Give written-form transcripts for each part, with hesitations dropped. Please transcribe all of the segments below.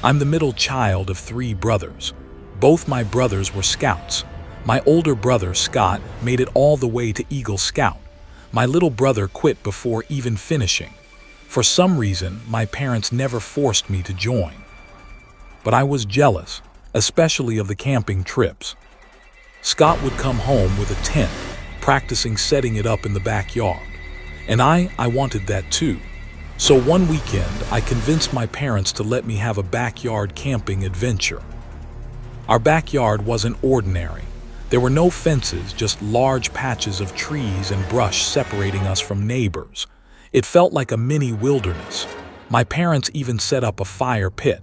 I'm the middle child of 3 brothers. Both my brothers were scouts. My older brother, Scott, made it all the way to Eagle Scout. My little brother quit before even finishing. For some reason, my parents never forced me to join. But I was jealous, especially of the camping trips. Scott would come home with a tent, practicing setting it up in the backyard. And I wanted that too. So one weekend, I convinced my parents to let me have a backyard camping adventure. Our backyard wasn't ordinary. There were no fences, just large patches of trees and brush separating us from neighbors. It felt like a mini wilderness. My parents even set up a fire pit.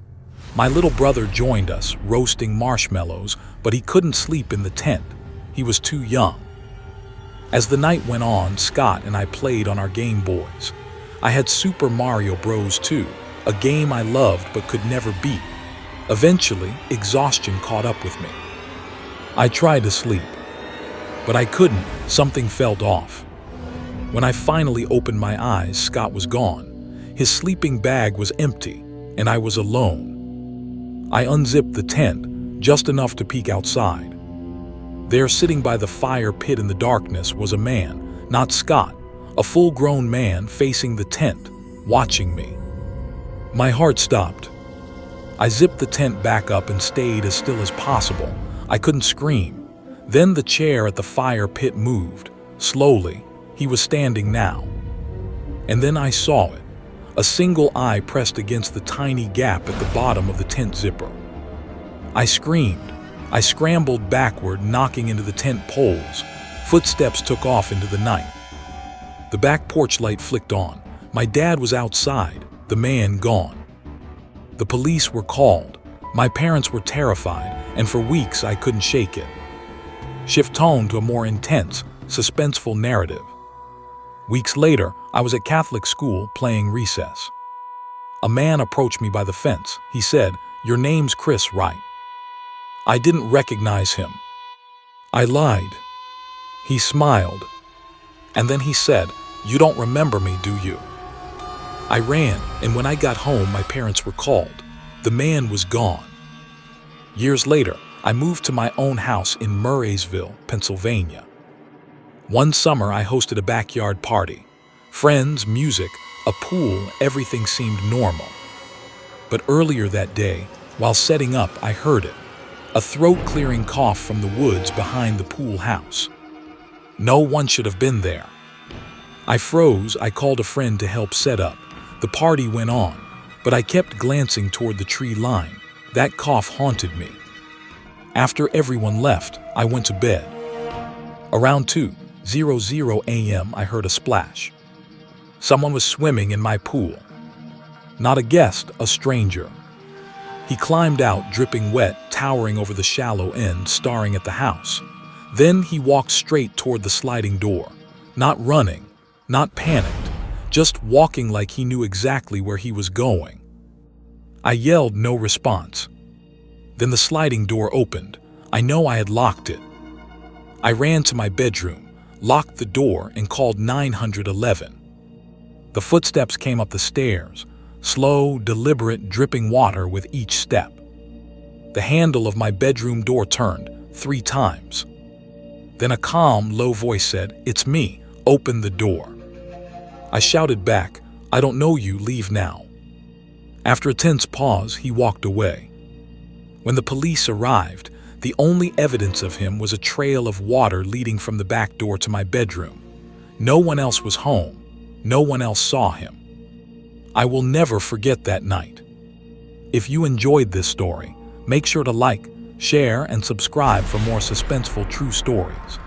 My little brother joined us, roasting marshmallows, but he couldn't sleep in the tent. He was too young. As the night went on, Scott and I played on our Game Boys. I had Super Mario Bros. 2, a game I loved but could never beat. Eventually, exhaustion caught up with me. I tried to sleep, but I couldn't. Something felt off. When I finally opened my eyes, Scott was gone. His sleeping bag was empty, and I was alone. I unzipped the tent, just enough to peek outside. There, sitting by the fire pit in the darkness, was a man, not Scott, a full-grown man facing the tent, watching me. My heart stopped. I zipped the tent back up and stayed as still as possible. I couldn't scream. Then the chair at the fire pit moved. Slowly, he was standing now. And then I saw it. A single eye pressed against the tiny gap at the bottom of the tent zipper. I screamed. I scrambled backward, knocking into the tent poles. Footsteps took off into the night. The back porch light flicked on. My dad was outside, the man gone. The police were called. My parents were terrified, and for weeks I couldn't shake it. Shift tone to a more intense, suspenseful narrative. Weeks later, I was at Catholic school playing recess. A man approached me by the fence. He said, "Your name's Chris, right?" I didn't recognize him. I lied. He smiled. And then he said, "You don't remember me, do you?" I ran, and when I got home, my parents were called. The man was gone. Years later, I moved to my own house in Murraysville, Pennsylvania. One summer, I hosted a backyard party. Friends, music, a pool, everything seemed normal. But earlier that day, while setting up, I heard it. A throat-clearing cough from the woods behind the pool house. No one should have been there. I froze. I called a friend to help set up. The party went on, but I kept glancing toward the tree line. That cough haunted me. After everyone left, I went to bed. Around 2:00 a.m., I heard a splash. Someone was swimming in my pool. Not a guest, a stranger. He climbed out, dripping wet, towering over the shallow end, staring at the house. Then he walked straight toward the sliding door. Not running, not panicked, just walking like he knew exactly where he was going. I yelled, no response. Then the sliding door opened. I know I had locked it. I ran to my bedroom, locked the door, and called 911. The footsteps came up the stairs, slow, deliberate, dripping water with each step. The handle of my bedroom door turned 3 times. Then a calm, low voice said, "It's me, open the door." I shouted back, "I don't know you, leave now." After a tense pause, he walked away. When the police arrived, the only evidence of him was a trail of water leading from the back door to my bedroom. No one else was home. No one else saw him. I will never forget that night. If you enjoyed this story, make sure to like, share, and subscribe for more suspenseful true stories.